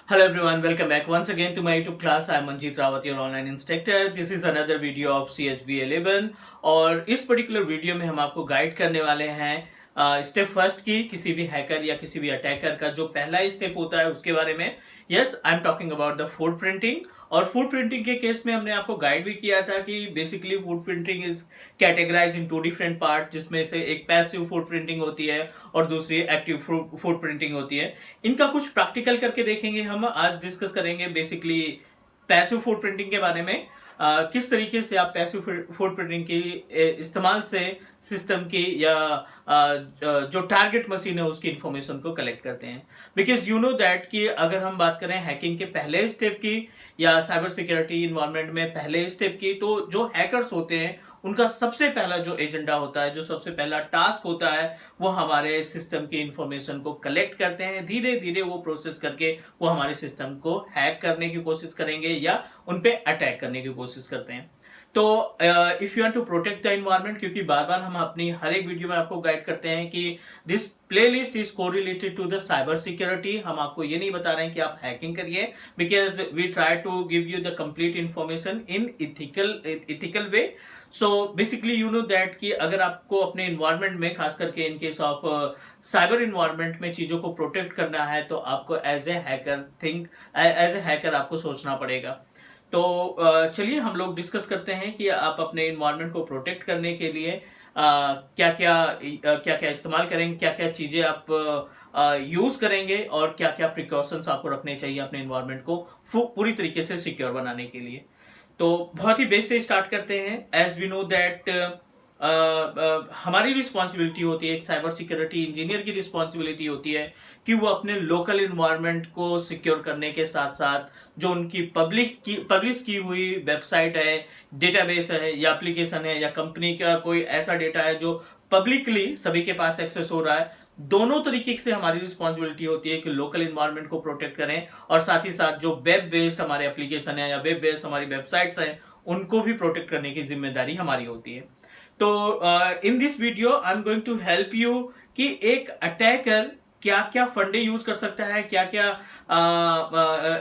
Hello everyone, welcome back once again to my YouTube class. I am Manjeet Rawat, your online instructor. This is another video of CHV 11 और इस particular video में हम आपको guide करने वाले हैं step first की किसी भी हैकर या किसी भी अटैकर का जो पहला स्टेप होता है उसके बारे में. Yes, I am talking about the food printing. और फूड प्रिंटिंग के केस में हमने आपको गाइड भी किया था कि basically food printing is categorize in two different part, जिसमें से एक पैसिव फूड प्रिंटिंग होती है और दूसरी एक्टिव फूड प्रिंटिंग होती है. इनका कुछ प्रैक्टिकल करके देखेंगे. हम आज डिस्कस करेंगे बेसिकली पैसिव फूड प्रिंटिंग के बारे में. किस तरीके से आप पैसिव फूड प्रिंटिंग की इस्तेमाल से सिस्टम की या जो टारगेट मशीन है उसकी इंफॉर्मेशन को कलेक्ट करते हैं. बिकॉज यू नो दैट कि अगर हम बात करें हैकिंग के पहले स्टेप की या साइबर सिक्योरिटी इन्वायरमेंट में पहले स्टेप की, तो जो हैकर्स होते हैं उनका सबसे पहला जो एजेंडा होता है, जो सबसे पहला टास्क होता है, वो हमारे सिस्टम की इंफॉर्मेशन को कलेक्ट करते हैं. धीरे धीरे वो प्रोसेस करके वो हमारे सिस्टम को हैक करने की कोशिश करेंगे या उन पे अटैक करने की कोशिश करते हैं. तो if you want to protect the environment, क्योंकि बार बार हम अपनी हर एक वीडियो में आपको गाइड करते हैं कि this playlist is correlated to the cyber security. हम आपको ये नहीं बता रहे हैं कि आप हैकिंग करिए, because we try to give you the complete information in ethical way. So basically you know that कि अगर आपको अपने इन्वायरमेंट में, खास करके in case of cyber environment में चीजों को प्रोटेक्ट करना है, तो आपको एज ए हैकर आपको सोचना पड़ेगा. तो चलिए हम लोग डिस्कस करते हैं कि आप अपने इन्वायरमेंट को प्रोटेक्ट करने के लिए क्या क्या इस्तेमाल करेंगे, क्या क्या चीजें आप यूज करेंगे और क्या क्या प्रिकॉशंस आपको रखने चाहिए अपने इन्वायरमेंट को पूरी तरीके से सिक्योर बनाने के लिए. तो बहुत ही बेस से स्टार्ट करते हैं. एज वी नो दैट हमारी रिस्पॉन्सिबिलिटी होती है, एक साइबर सिक्योरिटी इंजीनियर की रिस्पॉन्सिबिलिटी होती है कि वो अपने लोकल इन्वायरमेंट को सिक्योर करने के साथ साथ जो उनकी पब्लिश की हुई वेबसाइट है, डेटाबेस है या एप्लीकेशन है या कंपनी का कोई ऐसा डेटा है जो पब्लिकली सभी के पास एक्सेस हो रहा है, दोनों तरीके से हमारी रिस्पॉन्सिबिलिटी होती है कि लोकल इन्वायरमेंट को प्रोटेक्ट करें और साथ ही साथ जो वेब बेस्ड हमारे एप्लीकेशन है या वेब बेस्ड हमारी वेबसाइट्स हैं उनको भी प्रोटेक्ट करने की जिम्मेदारी हमारी होती है. तो in this video I am going to help you कि एक अटैकर क्या क्या फंडे यूज कर सकता है, क्या क्या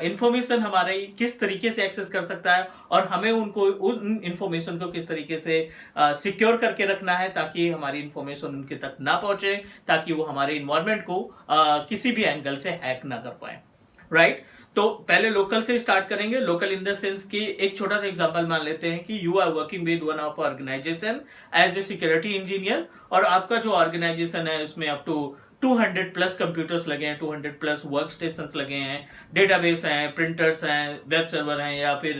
इंफॉर्मेशन हमारे किस तरीके से एक्सेस कर सकता है और हमें उन इंफॉर्मेशन को किस तरीके से सिक्योर करके रखना है ताकि हमारी इंफॉर्मेशन उनके तक ना पहुंचे, ताकि वो हमारे इन्वायरमेंट को किसी भी एंगल से हैक ना कर पाए. राइट. तो पहले लोकल से स्टार्ट करेंगे. लोकल इन द सेंस कि एक छोटा सा एग्जांपल मान लेते हैं कि you are working with one of organization as a security engineer और आपका जो ऑर्गेनाइजेशन है उसमें अप टू 200 प्लस कंप्यूटर्स लगे हैं, 200 प्लस वर्क स्टेशन लगे हैं, डेटाबेस हैं, प्रिंटर्स हैं, वेब सर्वर हैं या फिर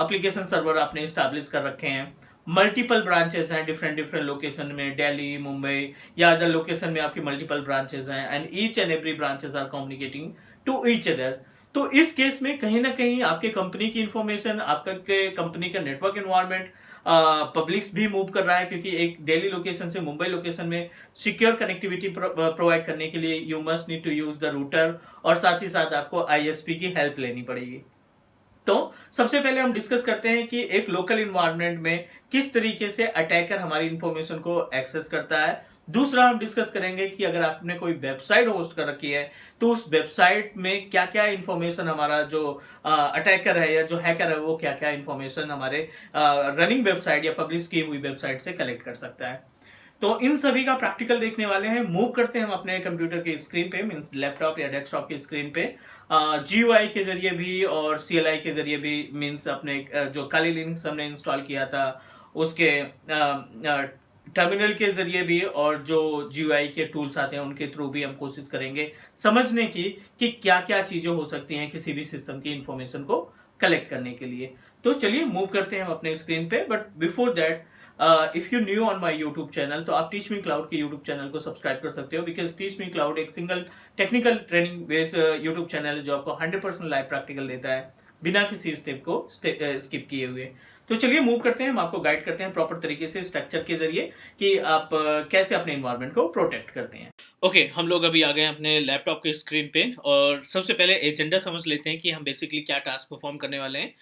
एप्लीकेशन सर्वर आपने स्टैब्लिश कर रखे हैं. मल्टीपल ब्रांचेस हैं डिफरेंट लोकेशन में, दिल्ली, मुंबई या अदर लोकेशन में आपकी मल्टीपल ब्रांचेस हैं and each and every branches are communicating to each other. तो इस केस में कहीं ना कहीं आपके कंपनी की इंफॉर्मेशन, आपके कंपनी का नेटवर्क एनवायरनमेंट पब्लिक भी मूव कर रहा है, क्योंकि एक दिल्ली लोकेशन से मुंबई लोकेशन में सिक्योर कनेक्टिविटी प्रोवाइड करने के लिए you must need to use the router और साथ ही साथ आपको आईएसपी की हेल्प लेनी पड़ेगी. तो सबसे पहले हम डिस्कस करते हैं कि एक लोकल इन्वायरमेंट में किस तरीके से अटैकर हमारी इंफॉर्मेशन को एक्सेस करता है. दूसरा हम डिस्कस करेंगे कि अगर आपने कोई वेबसाइट होस्ट कर रखी है तो उस वेबसाइट में क्या क्या इंफॉर्मेशन हमारा जो अटैकर है या जो हैकर है वो क्या क्या इंफॉर्मेशन हमारे रनिंग वेबसाइट या पब्लिश की हुई वेबसाइट से कलेक्ट कर सकता है. तो इन सभी का प्रैक्टिकल देखने वाले हैं. मूव करते हैं हम अपने कंप्यूटर की स्क्रीन पे, मींस लैपटॉप या डेस्कटॉप की स्क्रीन पे. GUI के जरिए भी और CLI के जरिए भी, मींस अपने जो काली लिनक्स हमने इंस्टॉल किया था उसके टर्मिनल के जरिए भी और जो GUI के टूल्स आते हैं उनके थ्रू भी हम कोशिश करेंगे समझने की कि क्या क्या चीजें हो सकती हैं किसी भी सिस्टम की इंफॉर्मेशन को कलेक्ट करने के लिए. तो चलिए मूव करते हैं हम अपने स्क्रीन पे. But before that, if you new on my YouTube channel तो आप टीच मी क्लाउड के यूट्यूब चैनल को सब्सक्राइब कर सकते हो, बिकॉज टीच मी क्लाउड एक single technical training based YouTube channel है जो आपको 100% लाइव प्रैक्टिकल देता है बिना किसी स्टेप को स्किप किए हुए. तो चलिए मूव करते हैं, हम आपको गाइड करते हैं प्रॉपर तरीके से स्ट्रक्चर के जरिए कि आप कैसे अपने इन्वायरमेंट को प्रोटेक्ट करते हैं. ओके, हम लोग अभी आ गए अपने लैपटॉप के स्क्रीन पे और सबसे पहले एजेंडा समझ लेते हैं कि हम बेसिकली क्या टास्क परफॉर्म करने वाले हैं.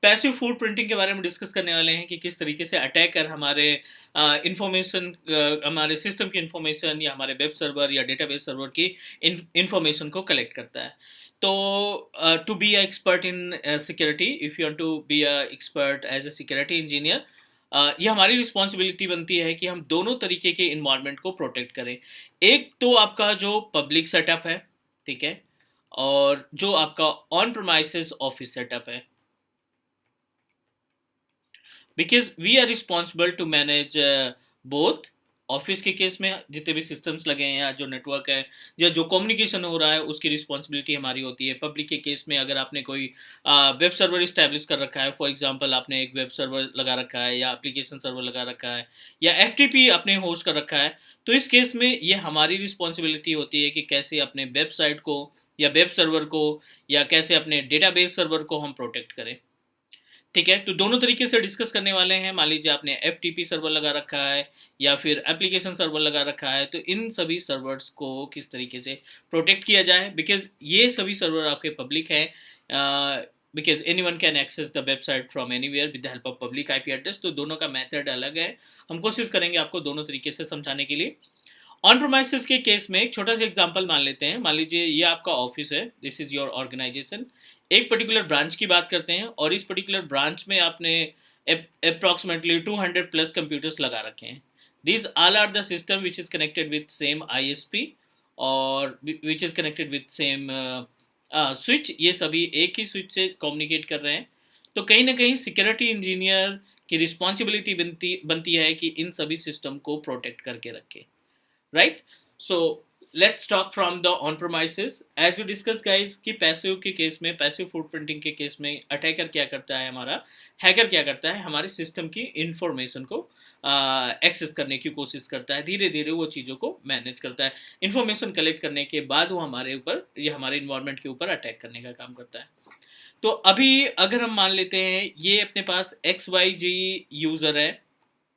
पैसिव फूड प्रिंटिंग के बारे में डिस्कस करने वाले हैं कि किस तरीके से अटैकर हमारे इंफॉर्मेशन, हमारे सिस्टम की इंफॉर्मेशन या हमारे वेब सर्वर या डेटाबेस सर्वर की इंफॉर्मेशन को कलेक्ट करता है. तो to be a expert in security, if you want to be a expert as a security engineer, ये हमारी रिस्पॉन्सिबिलिटी बनती है कि हम दोनों तरीके के इन्वायरमेंट को प्रोटेक्ट करें। एक तो आपका जो पब्लिक सेटअप है, ठीक है, और जो आपका ऑन प्रमाइसेस ऑफिस सेटअप है, because we are responsible to manage both. Office के केस में जितने भी सिस्टम्स लगे हैं या जो नेटवर्क है या जो कम्युनिकेशन हो रहा है उसकी रिस्पॉन्सिबिलिटी हमारी होती है। पब्लिक के केस में अगर आपने कोई वेब सर्वर इस्टेब्लिश कर रखा है, फॉर एग्जांपल आपने एक वेब सर्वर लगा रखा है या एप्लीकेशन सर्वर लगा रखा है या एफटीपी आपने होस्ट कर रखा है, तो इस केस में ये हमारी रिस्पॉन्सिबिलिटी होती है कि कैसे अपने वेबसाइट को या वेब सर्वर को या कैसे अपने डेटाबेस सर्वर को हम प्रोटेक्ट करें। ठीक है, तो दोनों तरीके से डिस्कस करने वाले हैं। मान लीजिए आपने एफ सर्वर लगा रखा है या फिर एप्लीकेशन सर्वर लगा रखा है, तो इन सभी सर्वर्स को किस तरीके से प्रोटेक्ट किया जाए, बिकॉज ये सभी सर्वर आपके पब्लिक है, because any one can access the website from anywhere with the help of public IP address. तो दोनों का मेथड अलग है, हम कोशिश करेंगे आपको दोनों तरीके से समझाने के लिए। ऑन प्रोमाइसिस के केस में एक छोटा सा एग्जांपल मान लेते हैं। मान लीजिए ये आपका ऑफिस है, दिस इज योर ऑर्गेनाइजेशन। एक पर्टिकुलर ब्रांच की बात करते हैं और इस पर्टिकुलर ब्रांच में आपने अप्रोक्सीमेटली 200 प्लस कंप्यूटर्स लगा रखे हैं। These all are the system which is connected with same ISP और which is connected with same switch. ये सभी एक ही स्विच से कम्युनिकेट कर रहे हैं। तो कहीं ना कहीं सिक्योरिटी इंजीनियर की रिस्पॉन्सिबिलिटी बनती है कि इन सभी सिस्टम को प्रोटेक्ट करके रखे, right. So let's talk from the on premises. As we discuss guys कि पैसिव के केस में, पैसिव फुटप्रिंटिंग के केस में अटैकर क्या करता है, हमारा हैकर क्या करता है, हमारे सिस्टम की इंफॉर्मेशन को एक्सेस करने की कोशिश करता है। धीरे धीरे वो चीज़ों को मैनेज करता है। इंफॉर्मेशन कलेक्ट करने के बाद वो हमारे ऊपर या हमारे इन्वायरमेंट के ऊपर अटैक करने का काम करता है। तो अभी अगर हम मान लेते हैं ये अपने पास एक्स वाई जी यूज़र है,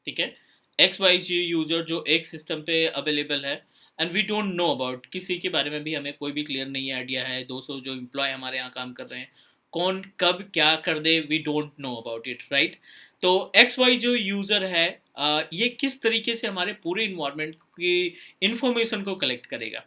ठीक है, एक्स वाई जी यूज़र जो एक सिस्टम पे अवेलेबल है, and we don't know about, किसी के बारे में भी हमें कोई भी क्लियर नहीं आइडिया है। 200 जो एम्प्लॉय हमारे यहाँ काम कर रहे हैं, कौन कब क्या कर दे, we don't know about it, right. तो एक्स वाई जो यूज़र है, ये किस तरीके से हमारे पूरे इन्वायरमेंट की इंफॉर्मेशन को कलेक्ट करेगा।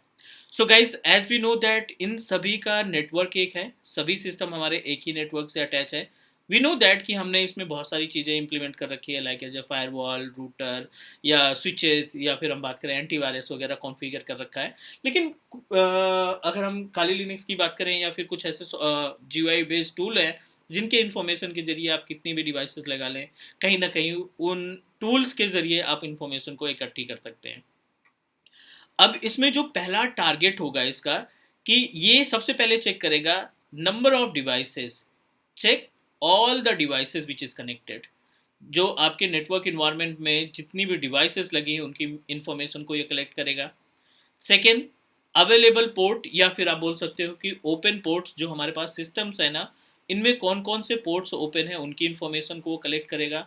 So guys as we know that इन सभी का नेटवर्क एक है, सभी सिस्टम हमारे एक ही नेटवर्क से अटैच है। वी नो दैट कि हमने इसमें बहुत सारी चीज़ें इंप्लीमेंट कर रखी है, like as a firewall, router या स्विचेस, या फिर हम बात करें एंटीवायरस वगैरह कॉन्फ़िगर कर रखा है। लेकिन अगर हम काली लिनक्स की बात करें या फिर कुछ ऐसे जीयूआई बेस्ड टूल है जिनके इंफॉर्मेशन के जरिए आप कितनी भी डिवाइसेस लगा लें, कहीं ना कहीं उन टूल्स के जरिए आप इंफॉर्मेशन को इकट्ठी कर सकते हैं। अब इसमें जो पहला टारगेट होगा इसका, कि ये सबसे पहले चेक करेगा number of devices, check all the devices which is connected. जो आपके नेटवर्क इन्वायरमेंट में जितनी भी डिवाइसेस लगी हैं उनकी इंफॉर्मेशन को ये कलेक्ट करेगा। सेकेंड, अवेलेबल पोर्ट, या फिर आप बोल सकते हो कि ओपन पोर्ट्स, जो हमारे पास सिस्टम्स है ना, इनमें कौन कौन से पोर्ट्स ओपन है उनकी इंफॉर्मेशन को वो कलेक्ट करेगा।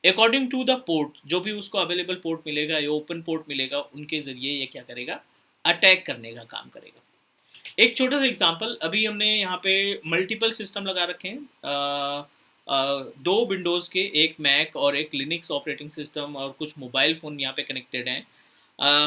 अकॉर्डिंग टू द पोर्ट, जो भी उसको अवेलेबल पोर्ट मिलेगा या ओपन पोर्ट मिलेगा, उनके जरिए ये क्या करेगा, अटैक करने का काम करेगा। एक छोटा सा एग्जांपल, अभी हमने यहाँ पे मल्टीपल सिस्टम लगा रखे हैं, दो विंडोज़ के, एक मैक और एक लिनक्स ऑपरेटिंग सिस्टम, और कुछ मोबाइल फ़ोन यहाँ पे कनेक्टेड हैं।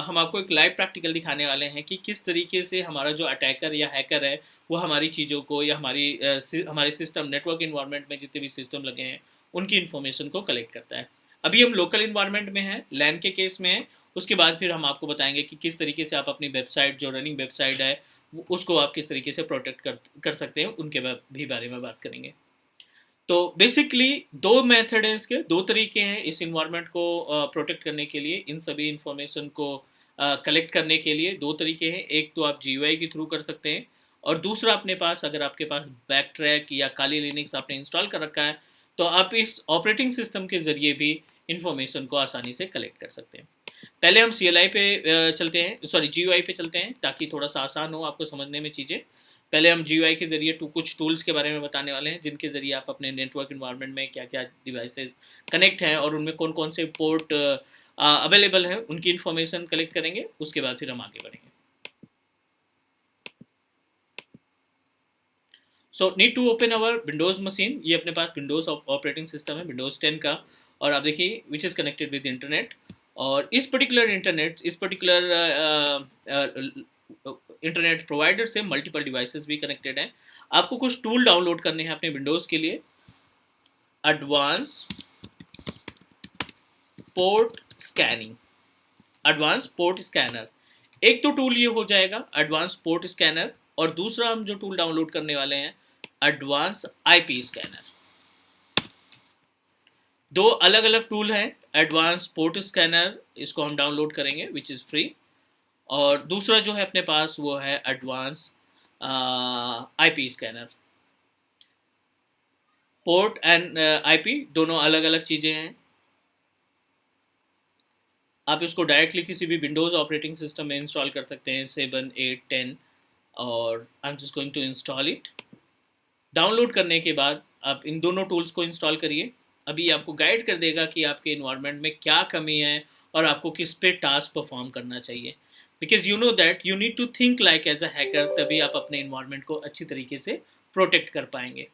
हम आपको एक लाइव प्रैक्टिकल दिखाने वाले हैं कि किस तरीके से हमारा जो अटैकर या हैकर है वो हमारी चीज़ों को या हमारे सिस्टम नेटवर्क इन्वायरमेंट में जितने भी सिस्टम लगे हैं उनकी इन्फॉर्मेशन को कलेक्ट करता है। अभी हम लोकल इन्वायरमेंट में हैं, लैन के केस में है। उसके बाद फिर हम आपको बताएंगे कि किस तरीके से आप अपनी वेबसाइट, जो रनिंग वेबसाइट है, उसको आप किस तरीके से प्रोटेक्ट कर सकते हैं, उनके भी बारे में बात करेंगे। तो बेसिकली दो मेथड हैं इसके, दो तरीके हैं इस इन्वायरमेंट को प्रोटेक्ट करने के लिए, इन सभी इंफॉर्मेशन को कलेक्ट करने के लिए दो तरीके हैं। एक तो आप जीयूआई के थ्रू कर सकते हैं, और दूसरा अपने पास, अगर आपके पास बैक ट्रैक या काली लिनक्स आपने इंस्टॉल कर रखा है, तो आप इस ऑपरेटिंग सिस्टम के जरिए भी इंफॉर्मेशन को आसानी से कलेक्ट कर सकते हैं। पहले हम CLI पे चलते हैं, सॉरी GUI पे चलते हैं, ताकि थोड़ा सा आसान हो आपको समझने में चीज़ें। पहले हम GUI के जरिए कुछ टूल्स के बारे में बताने वाले हैं जिनके जरिए आप अपने नेटवर्क इन्वायरमेंट में क्या क्या डिवाइसेस कनेक्ट हैं और उनमें कौन कौन से पोर्ट अवेलेबल हैं उनकी इन्फॉर्मेशन कलेक्ट करेंगे। उसके बाद फिर हम आगे बढ़ेंगे। So need to open our Windows machine. ये अपने पास विंडोज़ ऑपरेटिंग सिस्टम है, विंडोज़ 10 का, और आप देखिए which is connected with internet. और इस पर्टिकुलर इंटरनेट, इस पर्टिकुलर इंटरनेट प्रोवाइडर से मल्टीपल डिवाइसेस भी कनेक्टेड हैं। आपको कुछ टूल डाउनलोड करने हैं अपने विंडोज़ के लिए। Advance port scanning, advance port scanner, एक तो टूल ये हो जाएगा एडवांस पोर्ट स्कैनर, और दूसरा हम जो टूल डाउनलोड करने वाले हैं एडवांस आईपी स्कैनर। दो अलग अलग टूल हैं। एडवांस पोर्ट स्कैनर इसको हम डाउनलोड करेंगे विच इज़ फ्री, और दूसरा जो है अपने पास वो है advance IP scanner. Port and IP दोनों अलग अलग चीज़ें हैं। आप इसको डायरेक्टली किसी भी विंडोज़ ऑपरेटिंग सिस्टम में इंस्टॉल कर सकते हैं, 7, 8, 10, और I am just going to install it. Download करने के बाद आप इन दोनों टूल्स को इंस्टॉल करिए। अभी आपको गाइड कर देगा कि आपके इन्वायरमेंट में क्या कमी है और आपको किस पे टास्क परफॉर्म करना चाहिए, because you know that you need to think like as a hacker, तभी आप अपने इन्वायरमेंट को अच्छी तरीके से प्रोटेक्ट कर पाएंगे।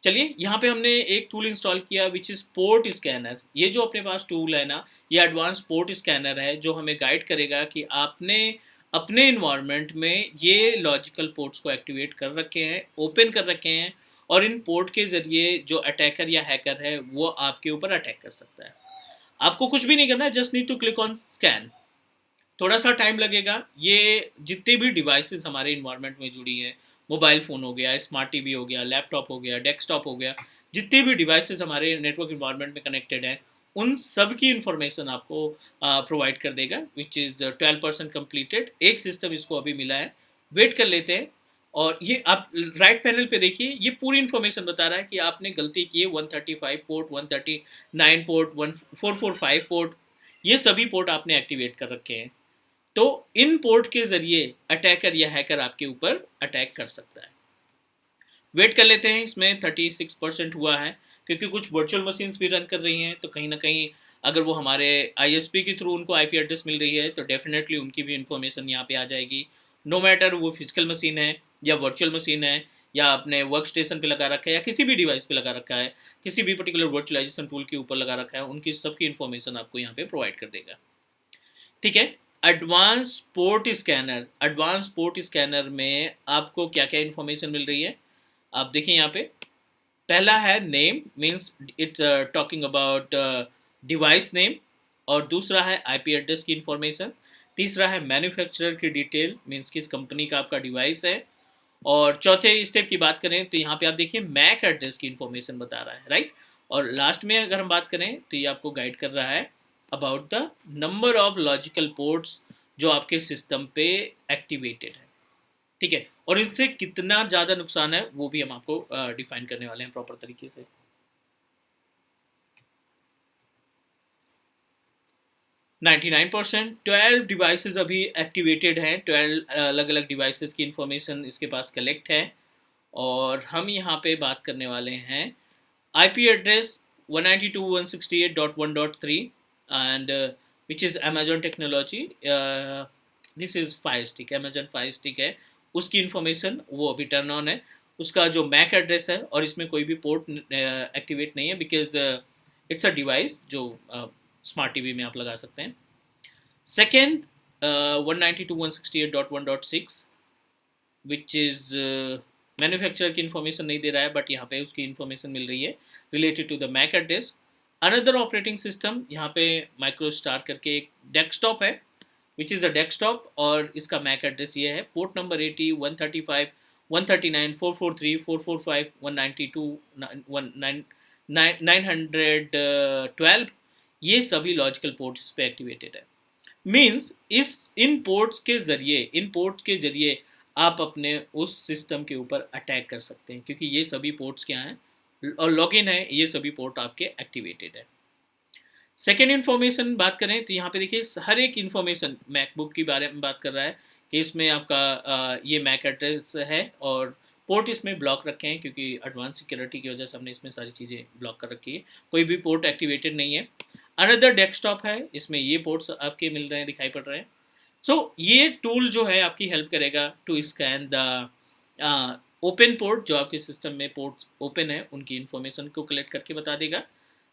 चलिए, यहाँ पे हमने एक टूल इंस्टॉल किया विच इज़ पोर्ट स्कैनर। ये जो अपने पास टूल है ना, ये एडवांस पोर्ट स्कैनर है जो हमें गाइड करेगा कि आपने अपने इन्वायरमेंट में ये लॉजिकल पोर्ट्स को एक्टिवेट कर रखे हैं, ओपन कर रखे हैं, और इन पोर्ट के ज़रिए जो अटैकर या हैकर है वो आपके ऊपर अटैक कर सकता है। आपको कुछ भी नहीं करना है, just need to click on scan. थोड़ा सा टाइम लगेगा। ये जितने भी डिवाइसेस हमारे इन्वायरमेंट में जुड़ी हैं, मोबाइल फ़ोन हो गया, स्मार्ट टीवी हो गया, लैपटॉप हो गया, डेस्कटॉप हो गया, जितने भी डिवाइसेस हमारे नेटवर्क इन्वायरमेंट में कनेक्टेड हैं, उन सब की इंफॉर्मेशन आपको प्रोवाइड कर देगा, विच इज़ 12% कम्प्लीटेड। एक सिस्टम इसको अभी मिला है, वेट कर लेते हैं। और ये आप राइट पैनल पे देखिए, ये पूरी इन्फॉर्मेशन बता रहा है कि आपने गलती की है 135 पोर्ट, 139 पोर्ट, 1445 पोर्ट, ये सभी पोर्ट आपने एक्टिवेट कर रखे हैं। तो इन पोर्ट के जरिए अटैकर या हैकर आपके ऊपर अटैक कर सकता है। वेट कर लेते हैं। इसमें 36% हुआ है, क्योंकि कुछ वर्चुअल मशीन्स भी रन कर रही हैं, तो कहीं ना कहीं अगर वो हमारे आईएसपी के थ्रू उनको आईपी एड्रेस मिल रही है तो डेफिनेटली उनकी भी इंफॉर्मेशन यहाँ पे आ जाएगी। नो मैटर वो फिजिकल मशीन है या वर्चुअल मशीन है, या अपने वर्क स्टेशन पर लगा रखा है, या किसी भी डिवाइस पे लगा रखा है, किसी भी पर्टिकुलर वर्चुअलाइजेशन टूल के ऊपर लगा रखा है, उनकी सबकी इंफॉर्मेशन आपको यहाँ पे प्रोवाइड कर देगा। ठीक है। Advance port scanner, advance port scanner में आपको क्या क्या इन्फॉर्मेशन मिल रही है आप देखिए यहाँ पे। पहला है name, means it's talking about device name, और दूसरा है आईपी एड्रेस की इन्फॉर्मेशन, तीसरा है मैन्युफैक्चरर की डिटेल, मीन्स किस कंपनी का आपका डिवाइस है, और चौथे स्टेप की बात करें तो यहाँ पे आप देखिए मैक एड्रेस की इन्फॉर्मेशन बता रहा है, राइट। और लास्ट में अगर हम बात करें तो ये आपको गाइड कर रहा है about the number of logical ports जो आपके सिस्टम पे एक्टिवेटेड है। ठीक है, और इससे कितना ज़्यादा नुकसान है वो भी हम आपको डिफाइन करने वाले हैं प्रॉपर तरीके से। 99%, 12 डिवाइसेस अभी एक्टिवेटेड हैं, 12 अलग अलग डिवाइसेस की इंफॉर्मेशन इसके पास कलेक्ट है। और हम यहाँ पे बात करने वाले हैं IP address 192.168.1.3 and which is Amazon technology, this is fire stick, Amazon fire stick है, उसकी इन्फॉर्मेशन वो अभी टर्न ऑन है। उसका जो मैक एड्रेस है, और इसमें कोई भी पोर्ट एक्टिवेट नहीं है, बिकॉज इट्स अ डिवाइस जो स्मार्ट टीवी में आप लगा सकते हैं। सेकेंड 192.168.1.6 विच इज़ मैन्युफैक्चरर की इन्फॉर्मेशन नहीं दे रहा है, बट यहाँ पे उसकी इन्फॉर्मेशन मिल रही है related to the MAC address. Another operating system, यहाँ पे माइक्रोस्टार करके एक डेस्कटॉप है विच इज़ अ डेस्कटॉप, और इसका मैक एड्रेस ये है पोर्ट नंबर 80, 135, 139, 443, 445, 192, 912, ये सभी लॉजिकल पोर्ट्स इस पे एक्टिवेटेड है। मीन्स इन पोर्ट्स के जरिए आप अपने उस सिस्टम के ऊपर अटैक कर सकते हैं, क्योंकि ये सभी पोर्ट्स क्या हैं और लॉगिन है, ये सभी पोर्ट आपके एक्टिवेटेड है। सेकेंड इन्फॉर्मेशन बात करें तो यहाँ पे देखिए हर एक इन्फॉर्मेशन मैकबुक के बारे में बात कर रहा है कि इसमें आपका ये मैक एड्रेस है, और पोर्ट इसमें ब्लॉक रखे हैं क्योंकि एडवांस सिक्योरिटी की वजह से हमने इसमें सारी चीज़ें ब्लॉक कर रखी है, कोई भी पोर्ट एक्टिवेटेड नहीं है। अनदर डेस्कटॉप है, इसमें ये पोर्ट्स आपके मिल रहे हैं, दिखाई पड़ रहे हैं। सो ये टूल जो है आपकी हेल्प करेगा to scan the open port, जो आपके सिस्टम में पोर्ट्स ओपन है उनकी इन्फॉर्मेशन को कलेक्ट करके बता देगा।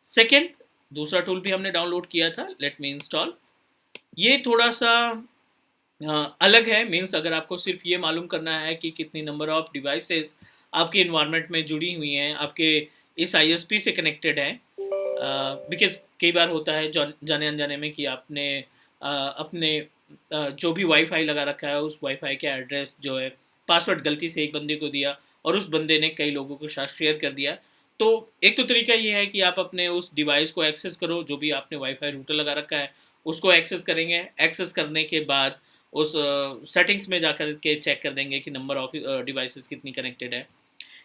सेकेंड, दूसरा टूल भी हमने डाउनलोड किया था, लेट मी इंस्टॉल। ये थोड़ा सा अलग है। मीन्स अगर आपको सिर्फ ये मालूम करना है कि कितनी नंबर ऑफ डिवाइसेस आपके इन्वायरमेंट में जुड़ी हुई हैं, आपके इस आईएसपी से कनेक्टेड हैं, बिकॉज कई बार होता है जाने अनजाने में कि आपने अपने जो भी वाईफाई लगा रखा है उस वाईफाई के एड्रेस जो है पासवर्ड गलती से एक बंदे को दिया और उस बंदे ने कई लोगों के साथ शेयर कर दिया। तो एक तो तरीका ये है कि आप अपने उस डिवाइस को एक्सेस करो, जो भी आपने वाईफाई रूटर लगा रखा है उसको एक्सेस करेंगे। एक्सेस करने के बाद उस सेटिंग्स में जाकर के चेक कर देंगे कि नंबर ऑफ डिवाइसेस कितनी कनेक्टेड है।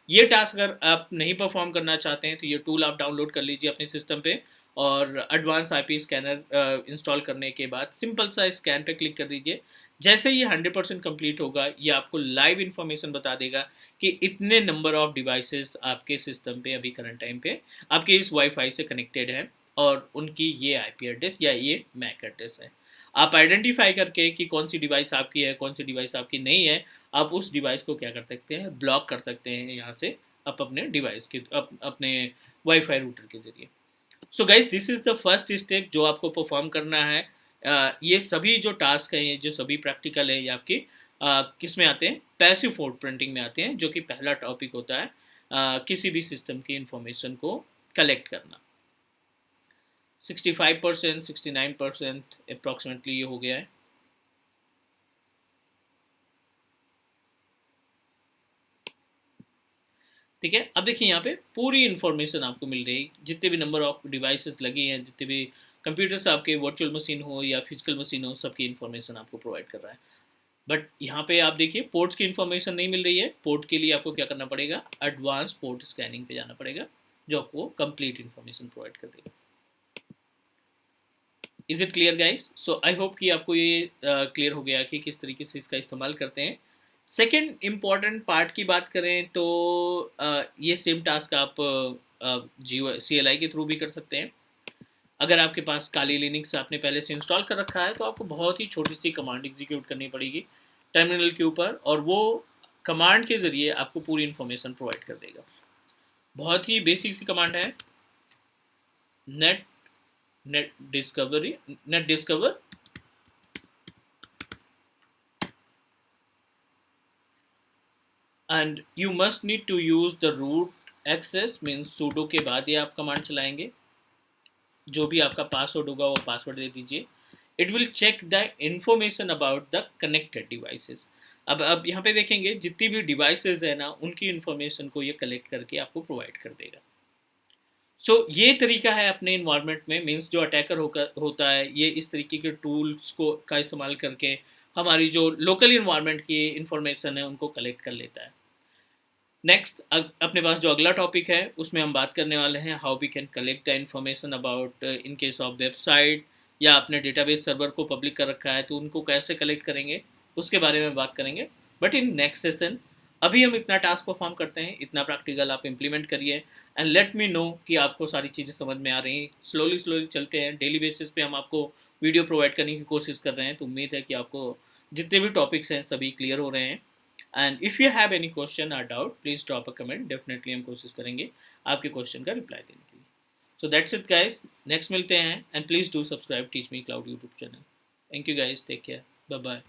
ये टास्क अगर आप नहीं परफॉर्म करना चाहते हैं तो ये टूल आप डाउनलोड कर लीजिए अपने सिस्टम पे, और एडवांस आईपी स्कैनर इंस्टॉल करने के बाद सिंपल सा स्कैन पे क्लिक कर दीजिए। जैसे ये 100% कंप्लीट होगा ये आपको लाइव इन्फॉर्मेशन बता देगा कि इतने नंबर ऑफ डिवाइसेस आपके सिस्टम पे अभी करंट टाइम पे आपके इस वाईफाई से कनेक्टेड है और उनकी ये आईपी एड्रेस या ये मैक एड्रेस है। आप आइडेंटिफाई करके कि कौन सी डिवाइस आपकी है कौन सी डिवाइस आपकी नहीं है, आप उस डिवाइस को क्या कर सकते हैं, ब्लॉक कर सकते हैं यहाँ से आप अपने डिवाइस के अपने वाईफाई रूटर के जरिए। So guys this is the first step जो आपको परफॉर्म करना है। ये सभी जो टास्क हैं, ये जो सभी प्रैक्टिकल है, ये आपकी किस में आते हैं, पैसिव फोल्ड प्रिंटिंग में आते हैं, जो कि पहला टॉपिक होता है किसी भी सिस्टम की इंफॉर्मेशन को कलेक्ट करना। 65% 69% अप्रॉक्सीमेटली ये हो गया है। ठीक है, अब देखिए यहाँ पे पूरी इन्फॉर्मेशन आपको मिल रही है, जितने भी नंबर ऑफ डिवाइसेस लगी हैं, जितने भी कंप्यूटर्स आपके वर्चुअल मशीन हो या फिजिकल मशीन हो, सबकी इन्फॉर्मेशन आपको प्रोवाइड कर रहा है। बट यहाँ पे आप देखिए पोर्ट्स की इन्फॉर्मेशन नहीं मिल रही है। पोर्ट के लिए आपको क्या करना पड़ेगा, एडवांस पोर्ट स्कैनिंग पे जाना पड़ेगा, जो आपको कंप्लीट इन्फॉर्मेशन प्रोवाइड कर देगा। Is it clear guys? So I hope कि आपको ये क्लियर हो गया कि किस तरीके से इसका इस्तेमाल करते हैं। सेकेंड इम्पॉर्टेंट पार्ट की बात करें तो ये सेम टास्क आप जियो CLI के थ्रू भी कर सकते हैं। अगर आपके पास काली लिनक्स आपने पहले से इंस्टॉल कर रखा है तो आपको बहुत ही छोटी सी कमांड एग्जीक्यूट करनी पड़ेगी टर्मिनल के ऊपर, और वो कमांड के ज़रिए आपको पूरी इन्फॉर्मेशन प्रोवाइड कर देगा। बहुत ही बेसिक सी कमांड है, net discover and you must need to use the root access means sudo के बाद ये आप कमांड चलाएंगे। जो भी आपका पासवर्ड होगा वो पासवर्ड दे दीजिए। It will check the information about the connected devices. अब यहाँ पे देखेंगे जितनी भी डिवाइसेस है ना उनकी इन्फॉर्मेशन को ये कलेक्ट करके आपको प्रोवाइड कर देगा। सो ये तरीका है अपने इन्वायरमेंट में, मीन्स जो अटैकर होता है ये इस तरीके के टूल्स को का इस्तेमाल करके हमारी जो लोकल इन्वायरमेंट की इन्फॉर्मेशन है उनको कलेक्ट कर लेता है। नेक्स्ट अपने पास जो अगला टॉपिक है उसमें हम बात करने वाले हैं how we can collect the information about in case of website, या आपने डेटाबेस सर्वर को पब्लिक कर रखा है तो उनको कैसे कलेक्ट करेंगे उसके बारे में बात करेंगे, बट इन नेक्स्ट सेशन। अभी हम इतना टास्क परफॉर्म करते हैं, इतना प्रैक्टिकल आप इम्प्लीमेंट करिए एंड लेट मी नो कि आपको सारी चीज़ें समझ में आ रही हैं। स्लोली चलते हैं, डेली बेसिस पे हम आपको वीडियो प्रोवाइड करने की कोशिश कर रहे हैं, तो उम्मीद है कि आपको जितने भी टॉपिक्स हैं सभी क्लियर हो रहे हैं। And if you have any question और doubt please drop a comment, definitely हम कोशिश करेंगे आपके क्वेश्चन का रिप्लाई देने के लिए। So that's it guys, next मिलते हैं and please do subscribe teach me cloud YouTube channel. Thank you guys, take care, bye bye.